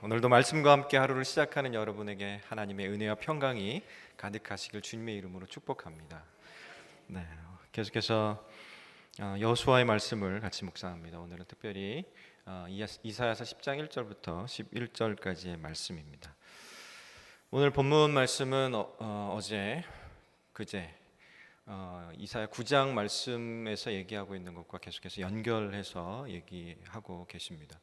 오늘도 말씀과 함께 하루를 시작하는 여러분에게 하나님의 은혜와 평강이 가득하시길 주님의 이름으로 축복합니다. 네, 계속해서 여호수아의 말씀을 같이 묵상합니다. 오늘은 특별히 이사야서 10장 1절부터 11절까지의 말씀입니다. 오늘 본문 말씀은 그제 이사야 9장 말씀에서 얘기하고 있는 것과 계속해서 연결해서 얘기하고 계십니다.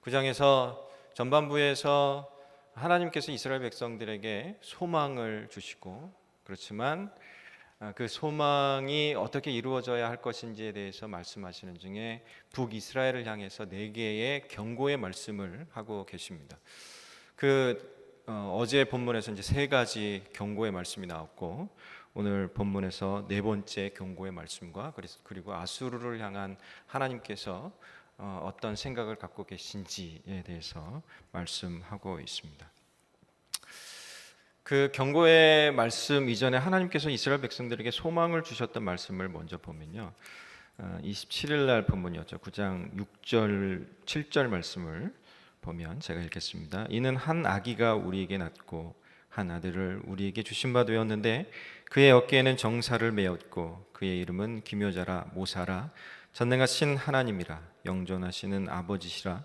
9장에서 전반부에서 하나님께서 이스라엘 백성들에게 소망을 주시고, 그렇지만 그 소망이 어떻게 이루어져야 할 것인지에 대해서 말씀하시는 중에 북이스라엘을 향해서 4개의 경고의 말씀을 하고 계십니다. 어제 본문에서 이제 3가지 경고의 말씀이 나왔고, 오늘 본문에서 4번째 경고의 말씀과 그리고 아수르를 향한 하나님께서 어떤 생각을 갖고 계신지에 대해서 말씀하고 있습니다. 그 경고의 말씀 이전에 하나님께서 이스라엘 백성들에게 소망을 주셨던 말씀을 먼저 보면요, 27일 날 본문이었죠. 9장 6절 7절 말씀을 보면 제가 읽겠습니다. 이는 한 아기가 우리에게 낳고 한 아들을 우리에게 주신 바 되었는데 그의 어깨에는 정사를 메었고 그의 이름은 기묘자라 모사라 전능하신 하나님이라 영존하시는 아버지시라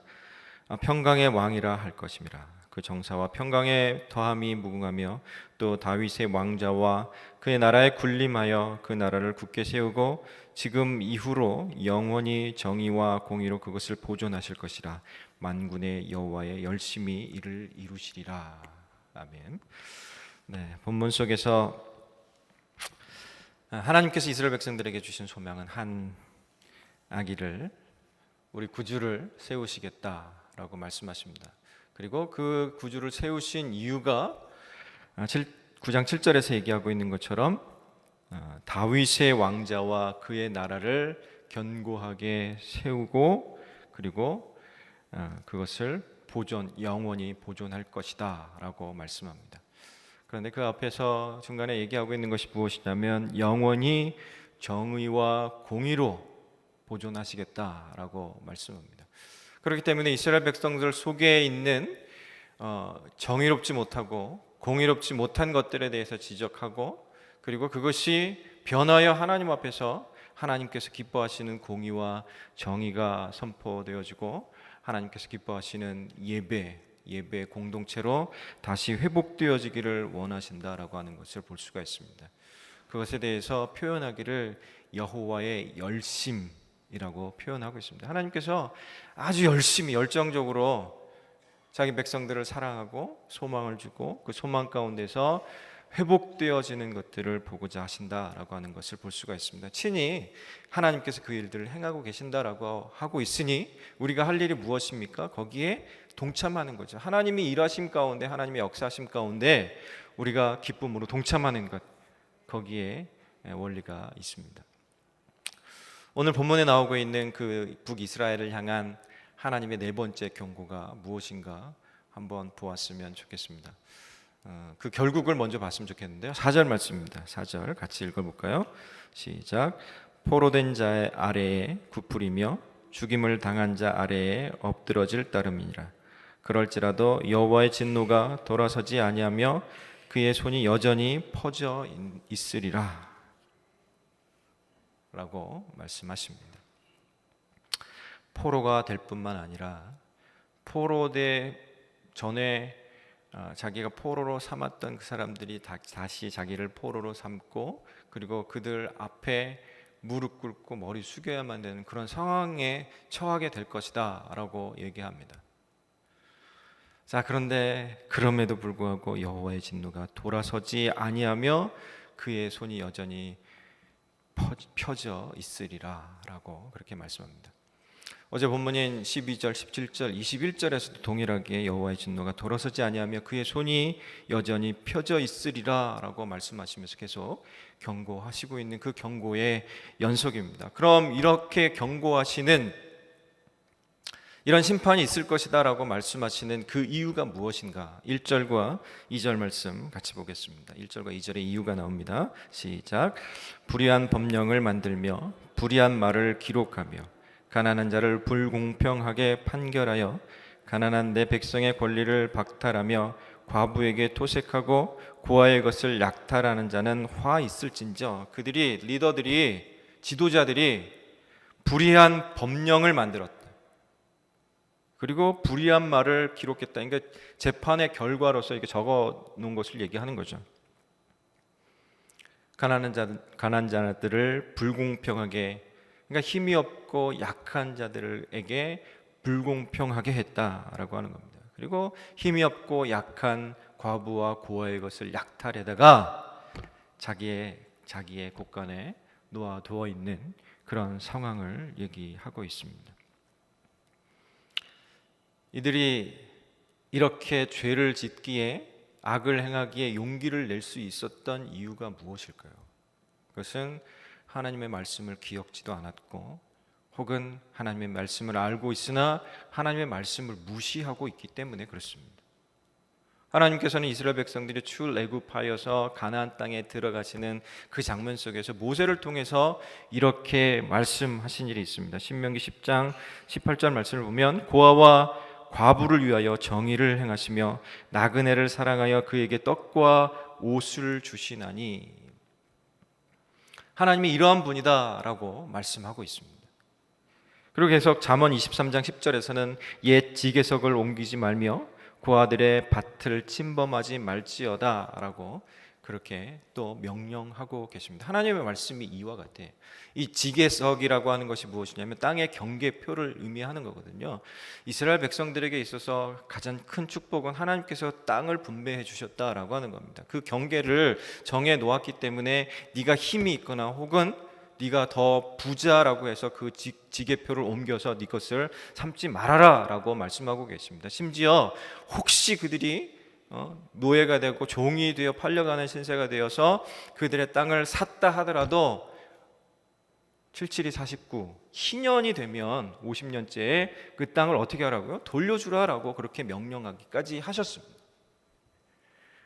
평강의 왕이라 할 것임이라. 그 정사와 평강의 더함이 무궁하며 또 다윗의 왕자와 그의 나라에 군림하여 그 나라를 굳게 세우고 지금 이후로 영원히 정의와 공의로 그것을 보존하실 것이라. 만군의 여호와의 열심히 이를 이루시리라. 아멘. 네, 본문 속에서 하나님께서 이스라엘 백성들에게 주신 소명은 한 아기를, 우리 구주를 세우시겠다라고 말씀하십니다. 그리고 그 구주를 세우신 이유가 9장 7절에서 얘기하고 있는 것처럼 다윗의 왕자와 그의 나라를 견고하게 세우고 그리고 그것을 영원히 보존할 것이다 라고 말씀합니다. 그런데 그 앞에서 중간에 얘기하고 있는 것이 무엇이냐면 영원히 정의와 공의로 보존하시겠다라고 말씀합니다. 그렇기 때문에 이스라엘 백성들 속에 있는 정의롭지 못하고 공의롭지 못한 것들에 대해서 지적하고, 그리고 그것이 변하여 하나님 앞에서 하나님께서 기뻐하시는 공의와 정의가 선포되어지고 하나님께서 기뻐하시는 예배 공동체로 다시 회복되어지기를 원하신다라고 하는 것을 볼 수가 있습니다. 그것에 대해서 표현하기를 여호와의 열심이라고 표현하고 있습니다. 하나님께서 아주 열정적으로 자기 백성들을 사랑하고 소망을 주고 그 소망 가운데서 회복되어지는 것들을 보고자 하신다라고 하는 것을 볼 수가 있습니다. 친히 하나님께서 그 일들을 행하고 계신다라고 하고 있으니 우리가 할 일이 무엇입니까? 거기에 동참하는 거죠. 하나님이 일하심 가운데, 하나님의 역사하심 가운데 우리가 기쁨으로 동참하는 것, 거기에 원리가 있습니다. 오늘 본문에 나오고 있는 그 북이스라엘을 향한 하나님의 4번째 경고가 무엇인가 한번 보았으면 좋겠습니다. 그 결국을 먼저 봤으면 좋겠는데요. 4절 말씀입니다. 4절 같이 읽어볼까요? 시작. 포로된 자의 아래에 굽으리며 죽임을 당한 자 아래에 엎드러질 따름이니라. 그럴지라도 여호와의 진노가 돌아서지 아니하며 그의 손이 여전히 퍼져 있으리라 라고 말씀하십니다. 포로가 될 뿐만 아니라 포로되 전에 자기가 포로로 삼았던 그 사람들이 다시 자기를 포로로 삼고 그리고 그들 앞에 무릎 꿇고 머리 숙여야만 되는 그런 상황에 처하게 될 것이다 라고 얘기합니다. 자, 그런데 그럼에도 불구하고 여호와의 진노가 돌아서지 아니하며 그의 손이 여전히 펴져 있으리라 라고 그렇게 말씀합니다. 어제 본문인 12절, 17절, 21절에서도 동일하게 여호와의 진노가 돌아서지 아니하며 그의 손이 여전히 펴져 있으리라 라고 말씀하시면서 계속 경고하시고 있는 그 경고의 연속입니다. 그럼 이렇게 경고하시는 이런 심판이 있을 것이다 라고 말씀하시는 그 이유가 무엇인가? 1절과 2절 말씀 같이 보겠습니다. 1절과 2절의 이유가 나옵니다. 시작. 불의한 법령을 만들며 불의한 말을 기록하며 가난한 자를 불공평하게 판결하여 가난한 내 백성의 권리를 박탈하며 과부에게 토색하고 고아의 것을 약탈하는 자는 화 있을진저. 그들이, 리더들이, 지도자들이 불의한 법령을 만들었다. 그리고 불의한 말을 기록했다. 그러니까 재판의 결과로서 이렇게 적어 놓은 것을 얘기하는 거죠. 가난한 자들을 불공평하게, 그러니까 힘이 없고 약한 자들에게 불공평하게 했다라고 하는 겁니다. 그리고 힘이 없고 약한 과부와 고아의 것을 약탈에다가 자기의 곳간에 놓아두어 있는 그런 상황을 얘기하고 있습니다. 이들이 이렇게 죄를 짓기에, 악을 행하기에 용기를 낼 수 있었던 이유가 무엇일까요? 그것은 하나님의 말씀을 기억지도 않았고, 혹은 하나님의 말씀을 알고 있으나 하나님의 말씀을 무시하고 있기 때문에 그렇습니다. 하나님께서는 이스라엘 백성들이 출애굽하여서 가나안 땅에 들어가시는 그 장면 속에서 모세를 통해서 이렇게 말씀하신 일이 있습니다. 신명기 10장 18절 말씀을 보면, 고아와 과부를 위하여 정의를 행하시며 나그네를 사랑하여 그에게 떡과 옷을 주시나니. 하나님이 이러한 분이다라고 말씀하고 있습니다. 그리고 계속 잠언 23장 10절에서는 옛 지게석을 옮기지 말며 고아들의 밭을 침범하지 말지어다 라고 그렇게 또 명령하고 계십니다. 하나님의 말씀이 이와 같아. 이 지게석이라고 하는 것이 무엇이냐면 땅의 경계표를 의미하는 거거든요. 이스라엘 백성들에게 있어서 가장 큰 축복은 하나님께서 땅을 분배해 주셨다라고 하는 겁니다. 그 경계를 정해 놓았기 때문에 네가 힘이 있거나 혹은 네가 더 부자라고 해서 그 지게표를 옮겨서 네 것을 삼지 말아라 라고 말씀하고 계십니다. 심지어 혹시 그들이 노예가 되고 종이 되어 팔려가는 신세가 되어서 그들의 땅을 샀다 하더라도 77이 49, 희년이 되면 50년째에 그 땅을 어떻게 하라고요? 돌려주라라고 그렇게 명령하기까지 하셨습니다.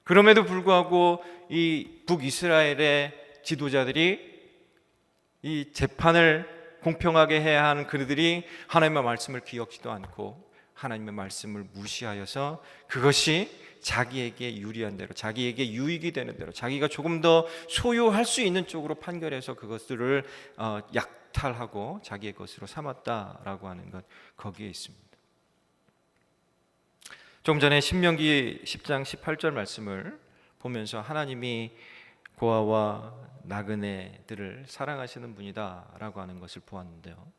그럼에도 불구하고 이 북이스라엘의 지도자들이 이 재판을 공평하게 해야 하는 그들이 하나님의 말씀을 기억지도 않고 하나님의 말씀을 무시하여서 그것이 자기에게 유리한 대로, 자기에게 유익이 되는 대로, 자기가 조금 더 소유할 수 있는 쪽으로 판결해서 그것들을 약탈하고 자기의 것으로 삼았다라고 하는 것, 거기에 있습니다. 좀 전에 신명기 10장 18절 말씀을 보면서 하나님이 고아와 나그네들을 사랑하시는 분이다라고 하는 것을 보았는데요.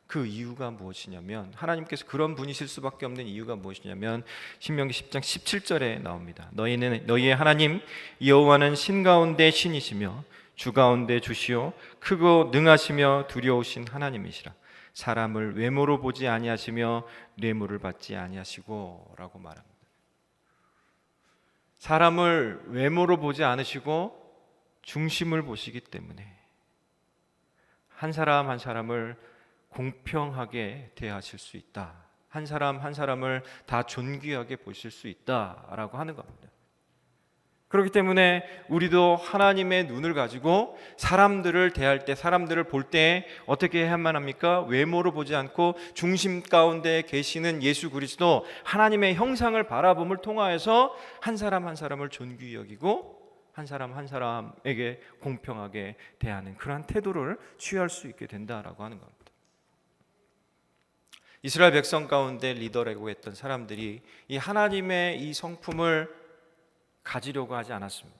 그 이유가 무엇이냐면, 하나님께서 그런 분이실 수밖에 없는 이유가 무엇이냐면 신명기 10장 17절에 나옵니다. 너희의 하나님 여호와는 신 가운데 신이시며 주 가운데 주시오 크고 능하시며 두려우신 하나님이시라. 사람을 외모로 보지 아니하시며 뇌물을 받지 아니하시고 라고 말합니다. 사람을 외모로 보지 않으시고 중심을 보시기 때문에 한 사람 한 사람을 공평하게 대하실 수 있다. 한 사람 한 사람을 다 존귀하게 보실 수 있다라고 하는 겁니다. 그렇기 때문에 우리도 하나님의 눈을 가지고 사람들을 대할 때, 사람들을 볼 때 어떻게 해야만 합니까? 외모로 보지 않고 중심 가운데 계시는 예수 그리스도, 하나님의 형상을 바라봄을 통하여서 한 사람 한 사람을 존귀히 여기고 한 사람 한 사람에게 공평하게 대하는 그러한 태도를 취할 수 있게 된다라고 하는 겁니다. 이스라엘 백성 가운데 리더라고 했던 사람들이 이 하나님의 이 성품을 가지려고 하지 않았습니다.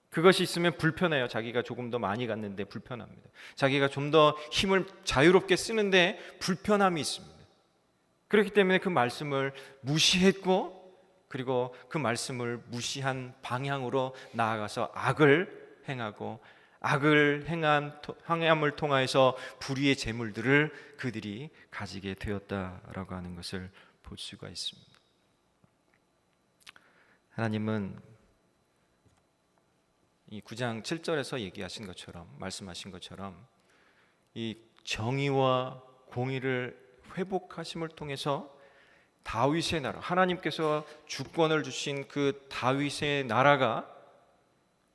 그것이 있으면 불편해요. 자기가 조금 더 많이 갔는데 불편합니다. 자기가 좀 더 힘을 자유롭게 쓰는데 불편함이 있습니다. 그렇기 때문에 그 말씀을 무시했고, 그리고 그 말씀을 무시한 방향으로 나아가서 악을 행하고, 악을 행함을 통하여서 불의의 재물들을 그들이 가지게 되었다라고 하는 것을 볼 수가 있습니다. 하나님은 이 9장 7절에서 얘기하신 것처럼, 말씀하신 것처럼 이 정의와 공의를 회복하심을 통해서 다윗의 나라, 하나님께서 주권을 주신 그 다윗의 나라가,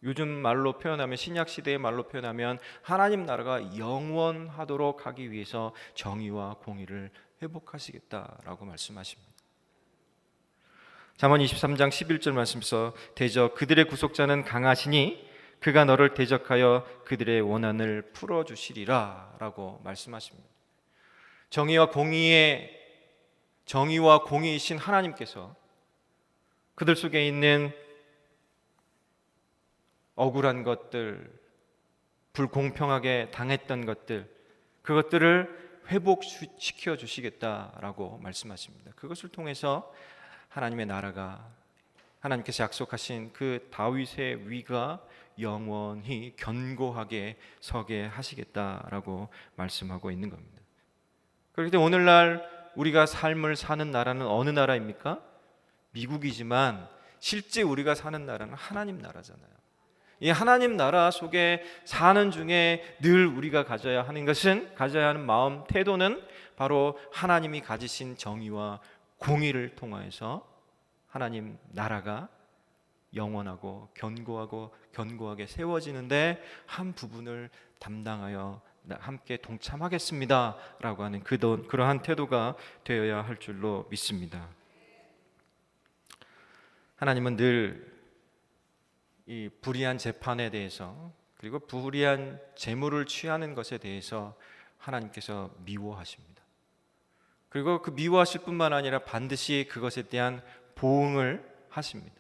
요즘 말로 표현하면, 신약 시대의 말로 표현하면 하나님 나라가 영원하도록 하기 위해서 정의와 공의를 회복하시겠다라고 말씀하십니다. 잠언 23장 11절 말씀에서 대적 그들의 구속자는 강하시니 그가 너를 대적하여 그들의 원한을 풀어주시리라 라고 말씀하십니다. 정의와 공의이신 하나님께서 그들 속에 있는 억울한 것들, 불공평하게 당했던 것들, 그것들을 회복시켜 주시겠다라고 말씀하십니다. 그것을 통해서 하나님의 나라가, 하나님께서 약속하신 그 다윗의 위가 영원히 견고하게 서게 하시겠다라고 말씀하고 있는 겁니다. 그렇기 때문에 오늘날 우리가 삶을 사는 나라는 어느 나라입니까? 미국이지만 실제 우리가 사는 나라는 하나님 나라잖아요. 이 하나님 나라 속에 사는 중에 늘 우리가 가져야 하는 마음, 태도는 바로 하나님이 가지신 정의와 공의를 통하여서 하나님 나라가 영원하고 견고하게 세워지는데 한 부분을 담당하여 함께 동참하겠습니다 라고 하는 그러한 태도가 되어야 할 줄로 믿습니다. 하나님은 늘 이 불의한 재판에 대해서, 그리고 불의한 재물을 취하는 것에 대해서 하나님께서 미워하십니다. 그리고 그 미워하실 뿐만 아니라 반드시 그것에 대한 보응을 하십니다.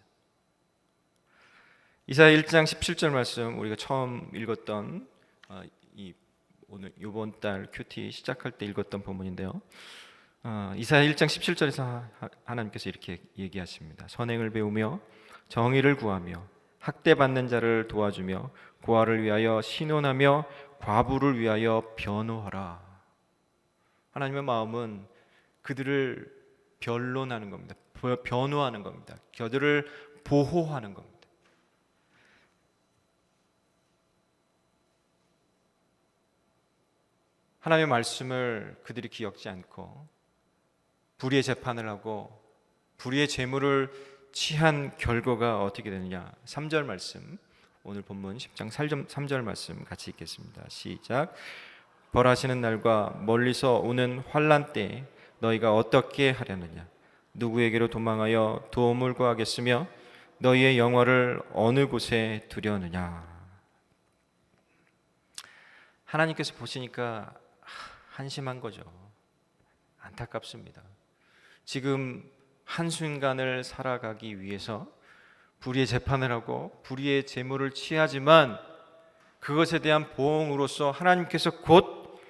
이사야 1장 17절 말씀, 우리가 처음 읽었던 이번 달 큐티 시작할 때 읽었던 본문인데요. 이사야 1장 17절에서 하나님께서 이렇게 얘기하십니다. 선행을 배우며 정의를 구하며 학대받는 자를 도와주며 고아를 위하여 신원하며 과부를 위하여 변호하라. 하나님의 마음은 그들을 변론하는 겁니다. 변호하는 겁니다. 그들을 보호하는 겁니다. 하나님의 말씀을 그들이 기억지 않고 불의의 재판을 하고 불의의 재물을 취한 결과가 어떻게 되느냐. 3절 말씀, 오늘 본문 10장 3절 말씀 같이 읽겠습니다. 시작. 벌하시는 날과 멀리서 오는 환난 때에 너희가 어떻게 하려느냐. 누구에게로 도망하여 도움을 구하겠으며 너희의 영화를 어느 곳에 두려느냐. 하나님께서 보시니까 한심한 거죠. 안타깝습니다. 지금 한순간을 살아가기 위해서 불의의 재판을 하고 불의의 재물을 취하지만 그것에 대한 보응으로서 하나님께서 곧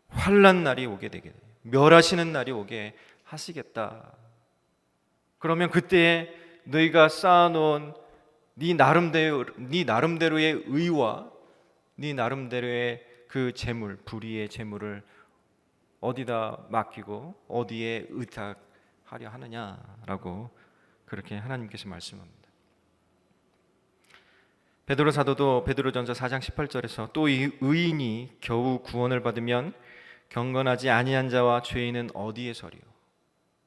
환난 날이 오게 되게 돼요. 멸하시는 날이 오게 하시겠다. 그러면 그때에 너희가 쌓아놓은 네 나름대로의 의와 네 나름대로의 그 재물, 불의의 재물을 어디다 맡기고 어디에 의탁하려 하느냐라고 그렇게 하나님께서 말씀합니다. 베드로 사도도 베드로전서 4장 18절에서 또 이 의인이 겨우 구원을 받으면 경건하지 아니한 자와 죄인은 어디에 서리요.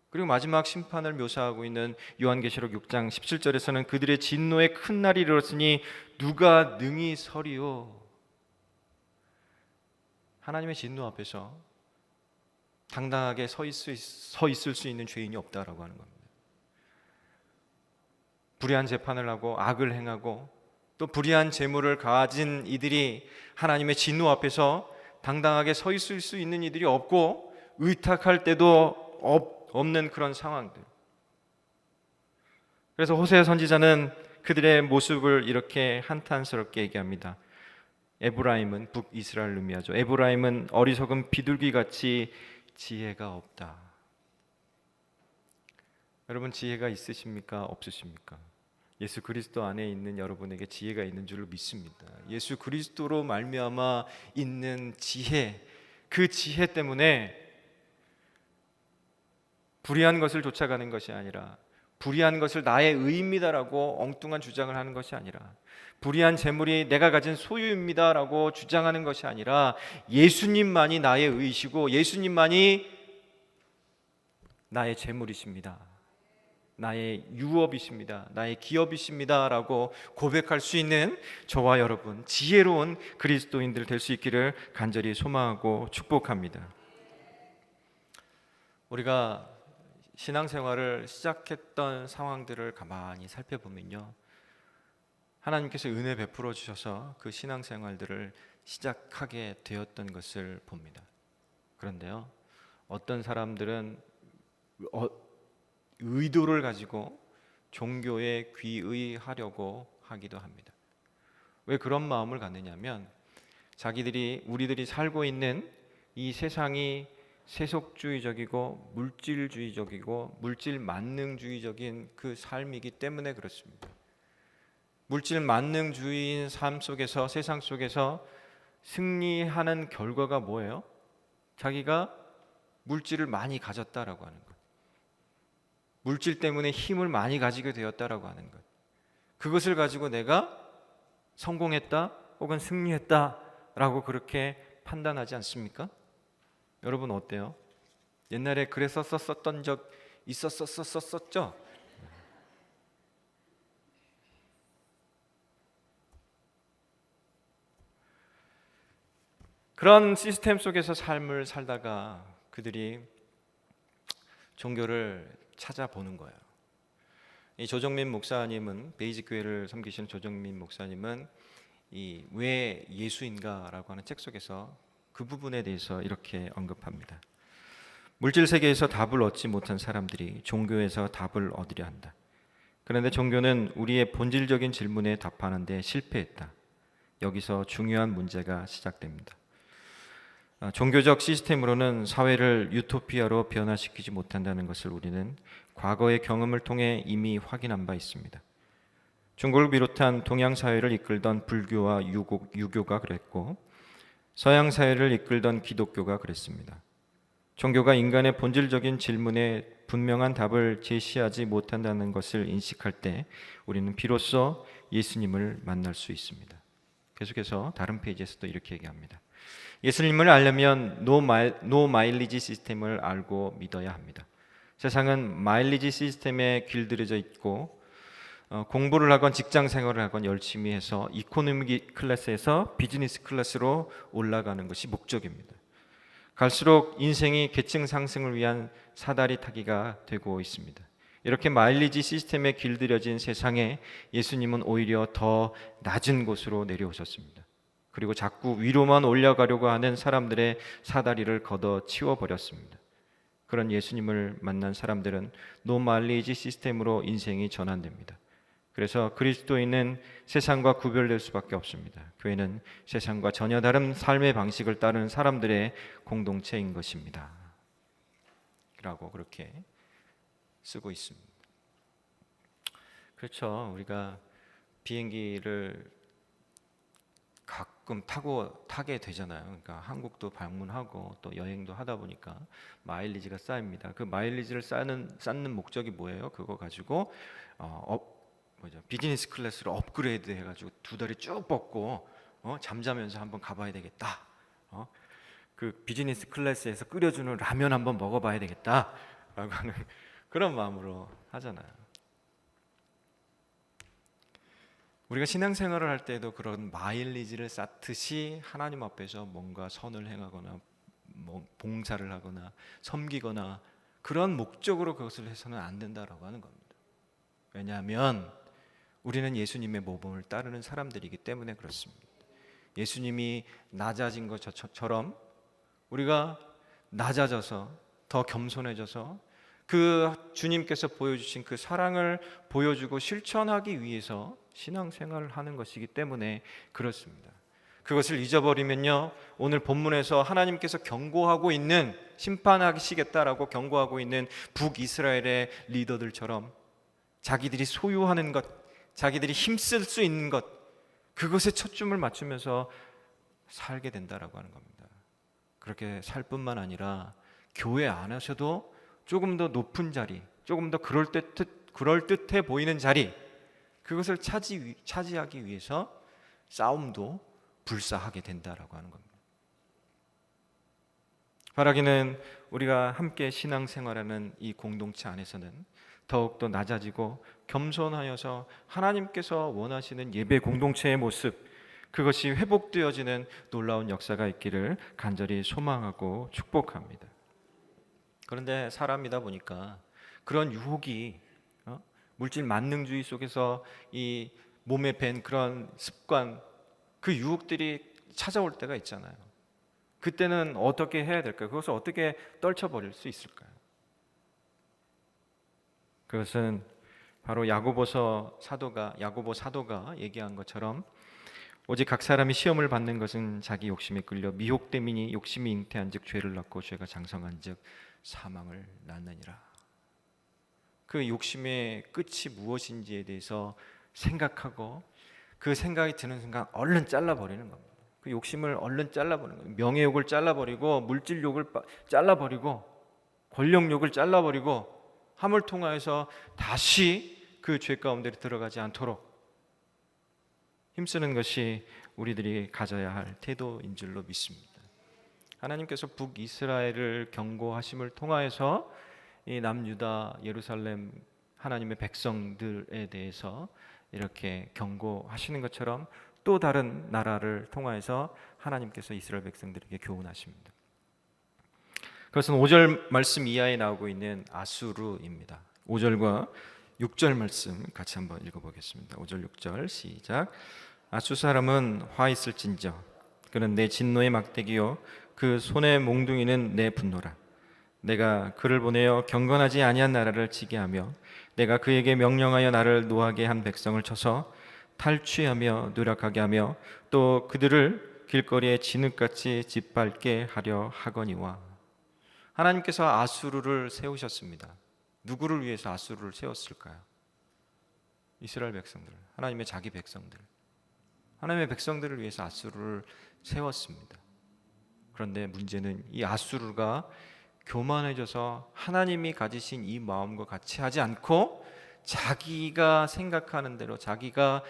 그리고 마지막 심판을 묘사하고 있는 요한계시록 6장 17절에서는 그들의 진노의 큰 날이 이르렀으니 누가 능히 서리요. 하나님의 진노 앞에서 당당하게 서 있을 수 있는 죄인이 없다라고 하는 겁니다. 불의한 재판을 하고 악을 행하고 또 불의한 재물을 가진 이들이 하나님의 진노 앞에서 당당하게 서 있을 수 있는 이들이 없고 의탁할 때도 없는 그런 상황들. 그래서 호세아 선지자는 그들의 모습을 이렇게 한탄스럽게 얘기합니다. 에브라임은 북이스라엘 의미하죠. 에브라임은 어리석은 비둘기같이 지혜가 없다. 여러분 지혜가 있으십니까? 없으십니까? 예수 그리스도 안에 있는 여러분에게 지혜가 있는 줄로 믿습니다. 예수 그리스도로 말미암아 있는 지혜, 그 지혜 때문에 불의한 것을 쫓아가는 것이 아니라, 불의한 것을 나의 의입니다라고 엉뚱한 주장을 하는 것이 아니라, 불의한 재물이 내가 가진 소유입니다라고 주장하는 것이 아니라 예수님만이 나의 의이시고 예수님만이 나의 재물이십니다. 나의 유업이십니다. 나의 기업이십니다라고 고백할 수 있는 저와 여러분, 지혜로운 그리스도인들 될 수 있기를 간절히 소망하고 축복합니다. 우리가 신앙생활을 시작했던 상황들을 가만히 살펴보면요, 하나님께서 은혜 베풀어 주셔서 그 신앙생활들을 시작하게 되었던 것을 봅니다. 그런데요, 어떤 사람들은 의도를 가지고 종교에 귀의하려고 하기도 합니다. 왜 그런 마음을 갖느냐면, 우리들이 살고 있는 이 세상이 세속주의적이고 물질주의적이고 물질 만능주의적인 그 삶이기 때문에 그렇습니다. 물질 만능주의인 삶 속에서, 세상 속에서 승리하는 결과가 뭐예요? 자기가 물질을 많이 가졌다라고 하는 것, 물질 때문에 힘을 많이 가지게 되었다라고 하는 것, 그것을 가지고 내가 성공했다 혹은 승리했다라고 그렇게 판단하지 않습니까? 여러분 어때요? 옛날에 그랬었던 적 있었었죠? 그런 시스템 속에서 삶을 살다가 그들이 종교를 찾아보는 거예요. 이 조정민 목사님은, 베이직 교회를 섬기시는 조정민 목사님은 이 왜 예수인가라고 하는 책 속에서 그 부분에 대해서 이렇게 언급합니다. 물질 세계에서 답을 얻지 못한 사람들이 종교에서 답을 얻으려 한다. 그런데 종교는 우리의 본질적인 질문에 답하는 데 실패했다. 여기서 중요한 문제가 시작됩니다. 종교적 시스템으로는 사회를 유토피아로 변화시키지 못한다는 것을 우리는 과거의 경험을 통해 이미 확인한 바 있습니다. 중국을 비롯한 동양 사회를 이끌던 불교와 유교가 그랬고, 서양 사회를 이끌던 기독교가 그랬습니다. 종교가 인간의 본질적인 질문에 분명한 답을 제시하지 못한다는 것을 인식할 때 우리는 비로소 예수님을 만날 수 있습니다. 계속해서 다른 페이지에서도 이렇게 얘기합니다. 예수님을 알려면 노 마일리지 시스템을 알고 믿어야 합니다. 세상은 마일리지 시스템에 길들여져 있고, 공부를 하건 직장 생활을 하건 열심히 해서 이코노미 클래스에서 비즈니스 클래스로 올라가는 것이 목적입니다. 갈수록 인생이 계층 상승을 위한 사다리 타기가 되고 있습니다. 이렇게 마일리지 시스템에 길들여진 세상에 예수님은 오히려 더 낮은 곳으로 내려오셨습니다. 그리고 자꾸 위로만 올라가려고 하는 사람들의 사다리를 걷어 치워버렸습니다. 그런 예수님을 만난 사람들은 노 마일리지 시스템으로 인생이 전환됩니다. 그래서 그리스도인은 세상과 구별될 수밖에 없습니다. 교회는 세상과 전혀 다른 삶의 방식을 따르는 사람들의 공동체인 것입니다. 라고 그렇게 쓰고 있습니다. 그렇죠. 우리가 비행기를 가끔 타게 되잖아요. 그러니까 한국도 방문하고 또 여행도 하다 보니까 마일리지가 쌓입니다. 그 마일리지를 쌓는 목적이 뭐예요? 그거 가지고 비즈니스 클래스로 업그레이드 해가지고 두 다리 쭉 뻗고 잠자면서 한번 가봐야 되겠다. 그 비즈니스 클래스에서 끓여주는 라면 한번 먹어봐야 되겠다라고 하는 그런 마음으로 하잖아요. 우리가 신앙생활을 할 때도 그런 마일리지를 쌓듯이 하나님 앞에서 뭔가 선을 행하거나 봉사를 하거나 섬기거나 그런 목적으로 그것을 해서는 안 된다라고 하는 겁니다. 왜냐하면 우리는 예수님의 모범을 따르는 사람들이기 때문에 그렇습니다. 예수님이 낮아진 것처럼 우리가 낮아져서 더 겸손해져서 그 주님께서 보여주신 그 사랑을 보여주고 실천하기 위해서 신앙생활을 하는 것이기 때문에 그렇습니다. 그것을 잊어버리면요, 오늘 본문에서 하나님께서 경고하고 있는, 심판하시겠다라고 경고하고 있는 북이스라엘의 리더들처럼 자기들이 소유하는 것, 자기들이 힘쓸 수 있는 것, 그것에 초점을 맞추면서 살게 된다라고 하는 겁니다. 그렇게 살 뿐만 아니라 교회 안에서도 조금 더 높은 자리, 조금 더 그럴듯해 보이는 자리, 그것을 차지하기 위해서 싸움도 불사하게 된다라고 하는 겁니다. 바라기는 우리가 함께 신앙생활하는 이 공동체 안에서는 더욱더 낮아지고 겸손하여서 하나님께서 원하시는 예배 공동체의 모습, 그것이 회복되어지는 놀라운 역사가 있기를 간절히 소망하고 축복합니다. 그런데 사람이다 보니까 그런 유혹이 물질 만능주의 속에서 이 몸에 밴 그런 습관, 그 유혹들이 찾아올 때가 있잖아요. 그때는 어떻게 해야 될까요? 그것을 어떻게 떨쳐버릴 수 있을까요? 그것은 바로 야고보 사도가 얘기한 것처럼 오직 각 사람이 시험을 받는 것은 자기 욕심에 끌려 미혹됨이니 욕심이 잉태한즉 죄를 낳고 죄가 장성한즉 사망을 낳느니라. 그 욕심의 끝이 무엇인지에 대해서 생각하고 그 생각이 드는 순간 얼른 잘라버리는 겁니다. 그 욕심을 얼른 잘라버리는 거예요. 명예욕을 잘라버리고 물질욕을 잘라버리고 권력욕을 잘라버리고 함을 통하여서 다시 그 죄 가운데 들어가지 않도록 힘쓰는 것이 우리들이 가져야 할 태도인 줄로 믿습니다. 하나님께서 북이스라엘을 경고하심을 통하여서 이 남유다 예루살렘 하나님의 백성들에 대해서 이렇게 경고하시는 것처럼 또 다른 나라를 통하여서 하나님께서 이스라엘 백성들에게 교훈하십니다. 그것은 5절 말씀 이하에 나오고 있는 아수르입니다. 5절과 6절 말씀 같이 한번 읽어보겠습니다. 5절 6절 시작. 아수 사람은 화 있을진저 그는 내 진노의 막대기요 그 손의 몽둥이는 내 분노라. 내가 그를 보내어 경건하지 아니한 나라를 치게 하며 내가 그에게 명령하여 나를 노하게 한 백성을 쳐서 탈취하며 누락하게 하며 또 그들을 길거리에 진흙같이 짓밟게 하려 하거니와. 하나님께서 아수르를 세우셨습니다. 누구를 위해서 아수르를 세웠을까요? 이스라엘 백성들, 하나님의 자기 백성들, 하나님의 백성들을 위해서 아수르를 세웠습니다. 그런데 문제는 이 아수르가 교만해져서 하나님이 가지신 이 마음과 같이 하지 않고 자기가 생각하는 대로, 자기가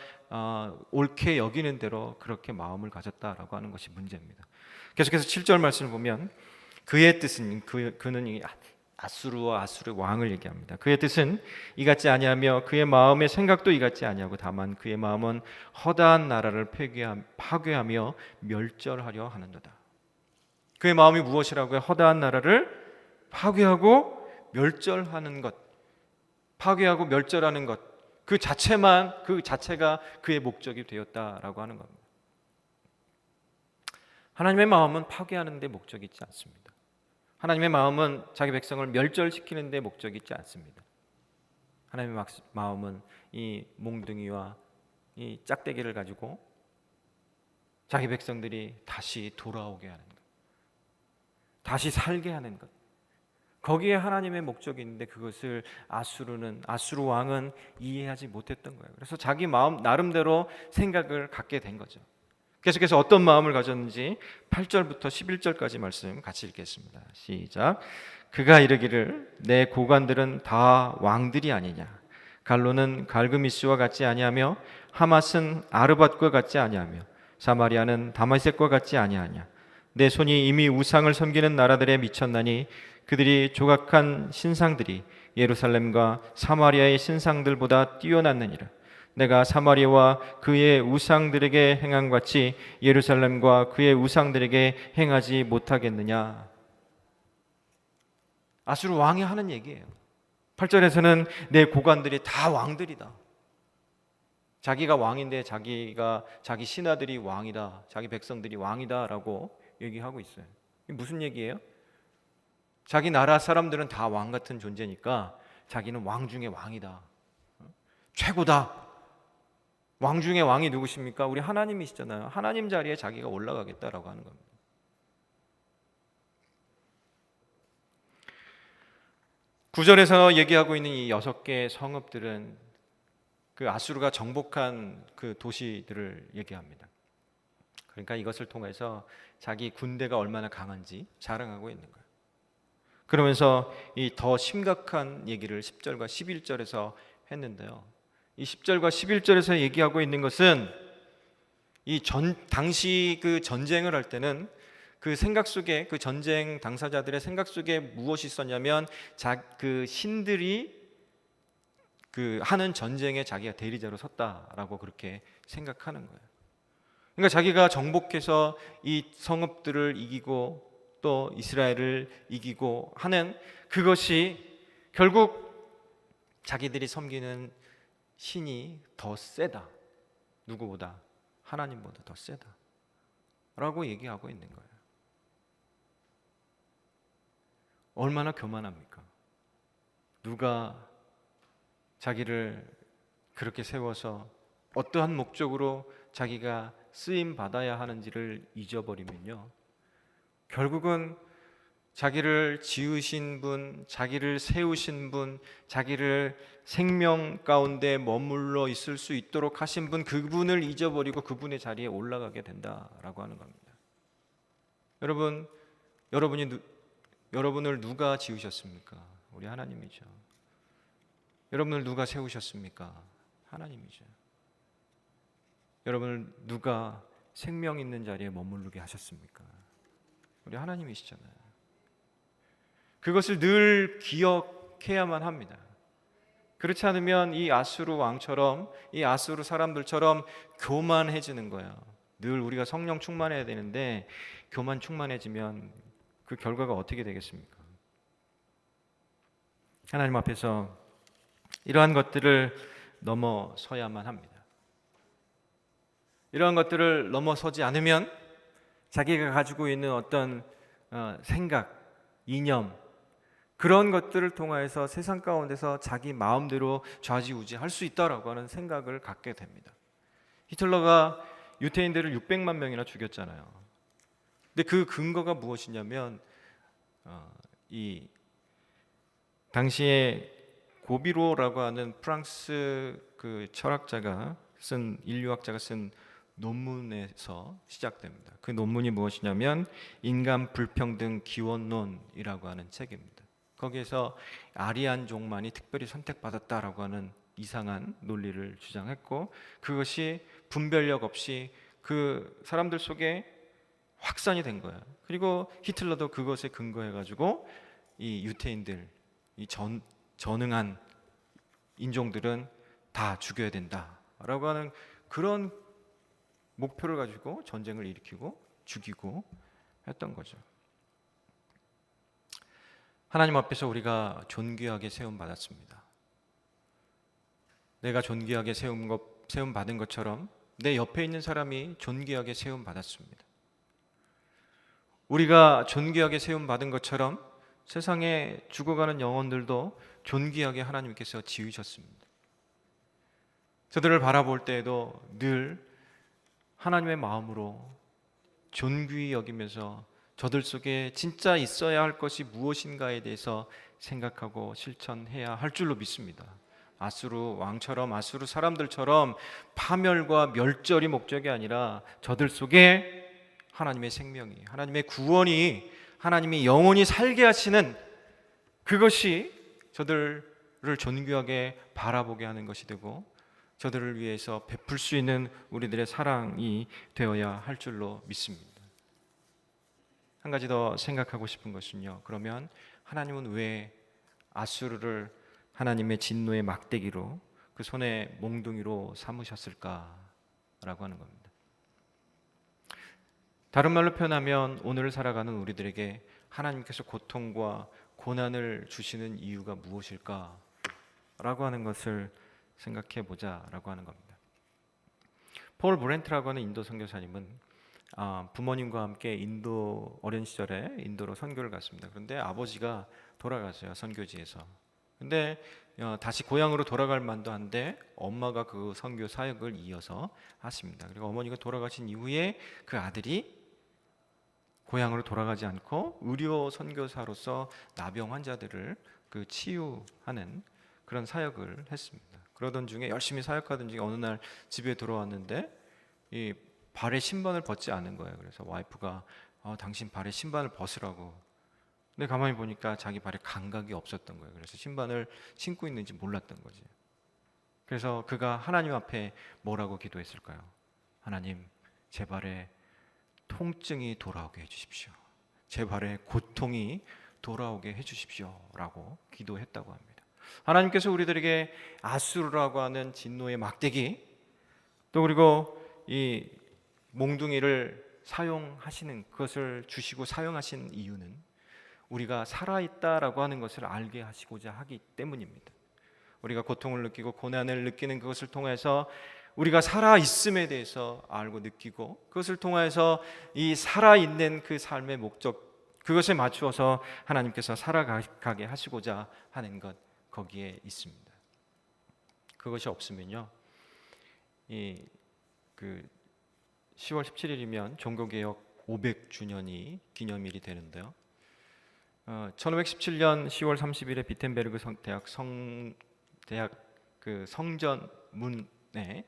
옳게 여기는 대로 그렇게 마음을 가졌다라고 하는 것이 문제입니다. 계속해서 7절 말씀을 보면 그의 뜻은 그는 이 아수르와 아수르의 왕을 얘기합니다. 그의 뜻은 이같지 아니하며 그의 마음의 생각도 이같지 아니하고 다만 그의 마음은 허다한 나라를 파괴하며 멸절하려 하는도다. 그의 마음이 무엇이라고요? 허다한 나라를 파괴하고 멸절하는 것, 파괴하고 멸절하는 것, 그 자체가 그의 목적이 되었다라고 하는 겁니다. 하나님의 마음은 파괴하는 데 목적이 있지 않습니다. 하나님의 마음은 자기 백성을 멸절시키는 데 목적이 있지 않습니다. 하나님의 마음은 이 몽둥이와 이 짝대기를 가지고 자기 백성들이 다시 돌아오게 하는 것, 다시 살게 하는 것, 거기에 하나님의 목적이 있는데 그것을 아수르 왕은 이해하지 못했던 거예요. 그래서 자기 마음 나름대로 생각을 갖게 된 거죠. 계속해서 어떤 마음을 가졌는지 8절부터 11절까지 말씀 같이 읽겠습니다. 시작. 그가 이르기를 내 고관들은 다 왕들이 아니냐. 갈로는 갈그미스와 같지 아니하며 하맛은 아르밧과 같지 아니하며 사마리아는 다메섹과 같지 아니하냐. 내 손이 이미 우상을 섬기는 나라들에 미쳤나니 그들이 조각한 신상들이 예루살렘과 사마리아의 신상들보다 뛰어났느니라. 내가 사마리아와 그의 우상들에게 행한 같이 예루살렘과 그의 우상들에게 행하지 못하겠느냐. 아수르 왕이 하는 얘기예요. 8절에서는 내 고관들이 다 왕들이다. 자기가 왕인데 자기 신하들이 왕이다, 자기 백성들이 왕이다라고 얘기하고 있어요. 이게 무슨 얘기예요? 자기 나라 사람들은 다 왕 같은 존재니까 자기는 왕 중에 왕이다, 최고다. 왕 중에 왕이 누구십니까? 우리 하나님이시잖아요. 하나님 자리에 자기가 올라가겠다라고 하는 겁니다. 구절에서 얘기하고 있는 이 6개의 성읍들은 그 아수르가 정복한 그 도시들을 얘기합니다. 그러니까 이것을 통해서 자기 군대가 얼마나 강한지 자랑하고 있는 거예요. 그러면서 이 더 심각한 얘기를 10절과 11절에서 했는데요. 이 10절과 11절에서 얘기하고 있는 것은 당시 그 전쟁을 할 때는 그 생각 속에, 그 전쟁 당사자들의 생각 속에 무엇이 있었냐면 그 신들이 그 하는 전쟁에 자기가 대리자로 섰다라고 그렇게 생각하는 거예요. 그러니까 자기가 정복해서 이 성읍들을 이기고 또 이스라엘을 이기고 하는 그것이 결국 자기들이 섬기는 신이 더 세다. 누구보다 하나님보다 더 세다 라고 얘기하고 있는 거예요. 얼마나 교만합니까? 누가 자기를 그렇게 세워서 어떠한 목적으로 자기가 쓰임 받아야 하는지를 잊어버리면요, 결국은 자기를 지으신 분, 자기를 세우신 분, 자기를 생명 가운데 머물러 있을 수 있도록 하신 분, 그분을 잊어버리고 그분의 자리에 올라가게 된다라고 하는 겁니다. 여러분, 여러분을 누가 지으셨습니까? 우리 하나님이죠. 여러분을 누가 세우셨습니까? 하나님이죠. 여러분을 누가 생명 있는 자리에 머무르게 하셨습니까? 우리 하나님이시잖아요. 그것을 늘 기억해야만 합니다. 그렇지 않으면 이 아수르 왕처럼, 이 아수르 사람들처럼 교만해지는 거예요. 늘 우리가 성령 충만해야 되는데 교만 충만해지면 그 결과가 어떻게 되겠습니까? 하나님 앞에서 이러한 것들을 넘어서야만 합니다. 이러한 것들을 넘어서지 않으면 자기가 가지고 있는 어떤 생각, 이념, 그런 것들을 통하여서 세상 가운데서 자기 마음대로 좌지우지할 수 있다라고 하는 생각을 갖게 됩니다. 히틀러가 유태인들을 600만 명이나 죽였잖아요. 근데 그 근거가 무엇이냐면 이 당시에 고비로라고 하는 프랑스 그 철학자가 쓴, 인류학자가 쓴 논문에서 시작됩니다. 그 논문이 무엇이냐면 인간 불평등 기원론이라고 하는 책입니다. 거기에서 아리안족만이 특별히 선택받았다라고 하는 이상한 논리를 주장했고, 그것이 분별력 없이 그 사람들 속에 확산이 된 거예요. 그리고 히틀러도 그것에 근거해 가지고 이 유태인들, 이 전응한 인종들은 다 죽여야 된다라고 하는 그런 목표를 가지고 전쟁을 일으키고 죽이고 했던 거죠. 하나님 앞에서 우리가 존귀하게 세움 받았습니다. 내가 존귀하게 세움 받은 것처럼 내 옆에 있는 사람이 존귀하게 세움 받았습니다. 우리가 존귀하게 세움 받은 것처럼 세상에 죽어가는 영혼들도 존귀하게 하나님께서 지으셨습니다. 저들을 바라볼 때에도 늘 하나님의 마음으로 존귀히 여기면서 저들 속에 진짜 있어야 할 것이 무엇인가에 대해서 생각하고 실천해야 할 줄로 믿습니다. 아수르 왕처럼, 아수르 사람들처럼 파멸과 멸절이 목적이 아니라 저들 속에 하나님의 생명이, 하나님의 구원이, 하나님이 영원히 살게 하시는 그것이 저들을 존귀하게 바라보게 하는 것이 되고, 저들을 위해서 베풀 수 있는 우리들의 사랑이 되어야 할 줄로 믿습니다. 한 가지 더 생각하고 싶은 것은요, 그러면 하나님은 왜 아수르를 하나님의 진노의 막대기로, 그 손의 몽둥이로 삼으셨을까라고 하는 겁니다. 다른 말로 표현하면 오늘을 살아가는 우리들에게 하나님께서 고통과 고난을 주시는 이유가 무엇일까라고 하는 것을 생각해 보자라고 하는 겁니다. 폴 브렌트라고 하는 인도 선교사님은 부모님과 함께 인도 어린 시절에 인도로 선교를 갔습니다. 그런데 아버지가 돌아갔어요, 선교지에서. 근데 다시 고향으로 돌아갈 만도 한데 엄마가 그 선교 사역을 이어서 하십니다. 그리고 어머니가 돌아가신 이후에 그 아들이 고향으로 돌아가지 않고 의료 선교사로서 나병 환자들을 그 치유하는 그런 사역을 했습니다. 그러던 중에 열심히 사역하던 중에 어느 날 집에 들어왔는데 이 발에 신발을 벗지 않은 거예요. 그래서 와이프가 당신 발에 신발을 벗으라고. 근데 가만히 보니까 자기 발에 감각이 없었던 거예요. 그래서 신발을 신고 있는지 몰랐던 거지. 그래서 그가 하나님 앞에 뭐라고 기도했을까요? 하나님, 제 발에 통증이 돌아오게 해주십시오. 제 발에 고통이 돌아오게 해주십시오 라고 기도했다고 합니다. 하나님께서 우리들에게 아수르라고 하는 진노의 막대기, 또 그리고 이 몽둥이를 사용하시는, 그것을 주시고 사용하신 이유는 우리가 살아있다라고 하는 것을 알게 하시고자 하기 때문입니다. 우리가 고통을 느끼고 고난을 느끼는 그것을 통해서 우리가 살아있음에 대해서 알고 느끼고, 그것을 통해서 이 살아있는 그 삶의 목적, 그것에 맞추어서 하나님께서 살아가게 하시고자 하는 것, 거기에 있습니다. 그것이 없으면요, 그 10월 17일이면 종교개혁 500주년이 기념일이 되는데요. 1517년 10월 30일에 비텐베르그 대학 그 성전 문에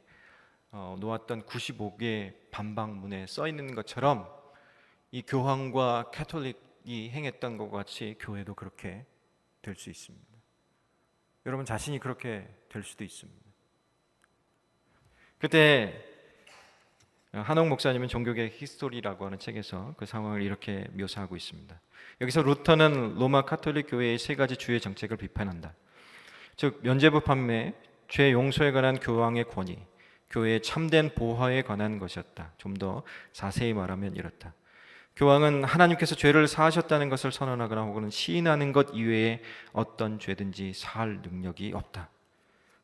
놓았던 95개의 반박문에 써 있는 것처럼 이 교황과 캐톨릭이 행했던 것과 같이 교회도 그렇게 될 수 있습니다. 여러분 자신이 그렇게 될 수도 있습니다. 그때 한옥 목사님은 종교개혁 히스토리라고 하는 책에서 그 상황을 이렇게 묘사하고 있습니다. 여기서 루터는 로마 카톨릭 교회의 세 가지 주요 정책을 비판한다. 즉 면죄부 판매, 죄 용서에 관한 교황의 권위, 교회의 참된 보화에 관한 것이었다. 좀 더 자세히 말하면 이렇다. 교황은 하나님께서 죄를 사하셨다는 것을 선언하거나 혹은 시인하는 것 이외에 어떤 죄든지 사할 능력이 없다.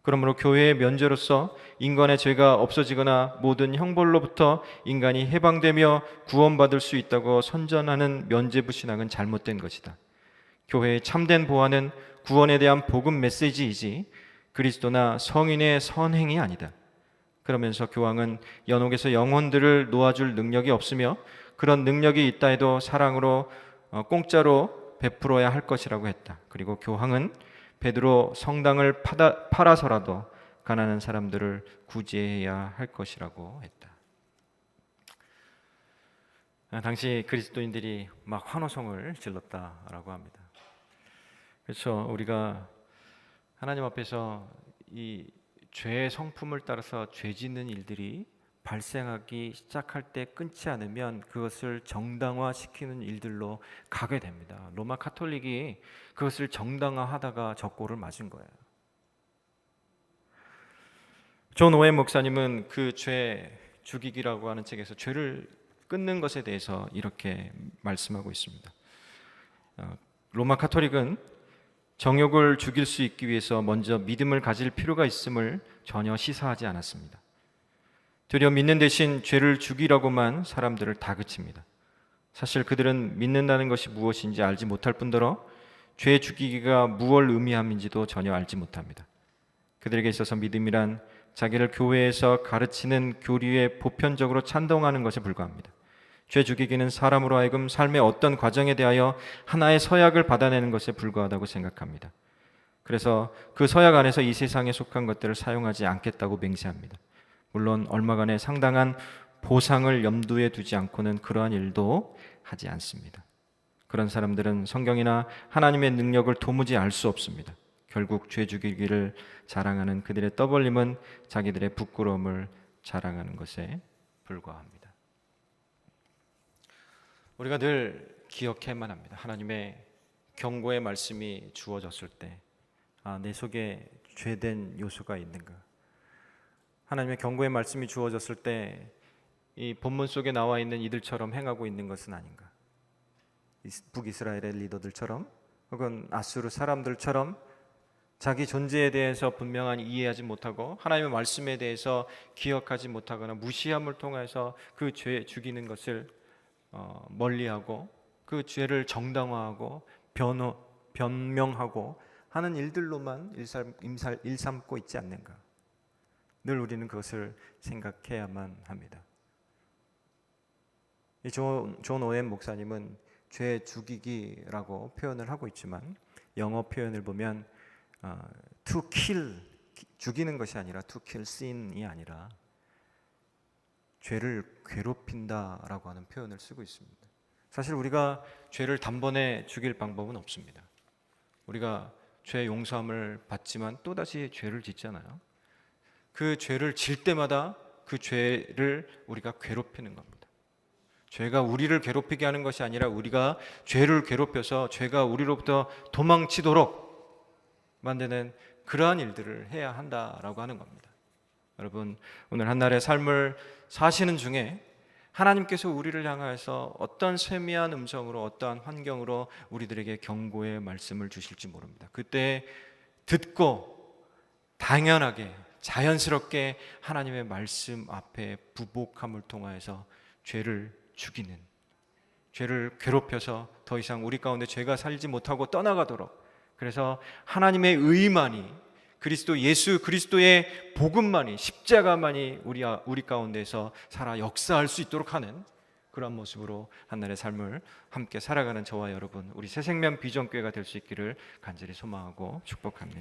그러므로 교회의 면죄로서 인간의 죄가 없어지거나 모든 형벌로부터 인간이 해방되며 구원받을 수 있다고 선전하는 면죄부 신앙은 잘못된 것이다. 교회의 참된 보화는 구원에 대한 복음 메시지이지 그리스도나 성인의 선행이 아니다. 그러면서 교황은 연옥에서 영혼들을 놓아줄 능력이 없으며 그런 능력이 있다 해도 사랑으로 공짜로 베풀어야 할 것이라고 했다. 그리고 교황은 베드로 성당을 팔아서라도 가난한 사람들을 구제해야 할 것이라고 했다. 당시 그리스도인들이 막 환호성을 질렀다라고 합니다. 그렇죠. 우리가 하나님 앞에서 이 죄의 성품을 따라서 죄 짓는 일들이 발생하기 시작할 때 끊지 않으면 그것을 정당화시키는 일들로 가게 됩니다. 로마 카톨릭이 그것을 정당화하다가 적고를 맞은 거예요. 존 오웬 목사님은 그 죄 죽이기라고 하는 책에서 죄를 끊는 것에 대해서 이렇게 말씀하고 있습니다. 로마 카톨릭은 정욕을 죽일 수 있기 위해서 먼저 믿음을 가질 필요가 있음을 전혀 시사하지 않았습니다. 되려 믿는 대신 죄를 죽이라고만 사람들을 다그칩니다. 사실 그들은 믿는다는 것이 무엇인지 알지 못할 뿐더러 죄 죽이기가 무엇을 의미함인지도 전혀 알지 못합니다. 그들에게 있어서 믿음이란 자기를 교회에서 가르치는 교리에 보편적으로 찬동하는 것에 불과합니다. 죄 죽이기는 사람으로 하여금 삶의 어떤 과정에 대하여 하나의 서약을 받아내는 것에 불과하다고 생각합니다. 그래서 그 서약 안에서 이 세상에 속한 것들을 사용하지 않겠다고 맹세합니다. 물론 얼마간의 상당한 보상을 염두에 두지 않고는 그러한 일도 하지 않습니다. 그런 사람들은 성경이나 하나님의 능력을 도무지 알 수 없습니다. 결국 죄 죽이기를 자랑하는 그들의 떠벌림은 자기들의 부끄러움을 자랑하는 것에 불과합니다. 우리가 늘 기억해야만 합니다. 하나님의 경고의 말씀이 주어졌을 때 내 속에 죄된 요소가 있는가? 하나님의 경고의 말씀이 주어졌을 때 이 본문 속에 나와 있는 이들처럼 행하고 있는 것은 아닌가? 북이스라엘의 리더들처럼 혹은 아수르 사람들처럼 자기 존재에 대해서 분명한 이해하지 못하고 하나님의 말씀에 대해서 기억하지 못하거나 무시함을 통해서 그 죄 죽이는 것을 멀리하고 그 죄를 정당화하고 변명하고 하는 일들로만 일삼고 있지 않는가? 늘 우리는 그것을 생각해야만 합니다. 존 오웬 목사님은 죄 죽이기라고 표현을 하고 있지만 영어 표현을 보면 to kill, 죽이는 것이 아니라 to kill sin이 아니라 죄를 괴롭힌다라고 하는 표현을 쓰고 있습니다. 사실 우리가 죄를 단번에 죽일 방법은 없습니다. 우리가 죄 용서함을 받지만 또다시 죄를 짓잖아요. 그 죄를 질 때마다 그 죄를 우리가 괴롭히는 겁니다. 죄가 우리를 괴롭히게 하는 것이 아니라 우리가 죄를 괴롭혀서 죄가 우리로부터 도망치도록 만드는 그러한 일들을 해야 한다라고 하는 겁니다. 여러분, 오늘 한날의 삶을 사시는 중에 하나님께서 우리를 향하여서 어떤 세미한 음성으로, 어떠한 환경으로 우리들에게 경고의 말씀을 주실지 모릅니다. 그때 듣고 당연하게 자연스럽게 하나님의 말씀 앞에 부복함을 통하여서 죄를 죽이는, 죄를 괴롭혀서 더 이상 우리 가운데 죄가 살지 못하고 떠나가도록, 그래서 하나님의 의만이, 그리스도 예수 그리스도의 복음만이, 십자가만이 우리 가운데서 살아 역사할 수 있도록 하는 그런 모습으로 한날의 삶을 함께 살아가는 저와 여러분, 우리 새생명 비전교회가 될 수 있기를 간절히 소망하고 축복합니다.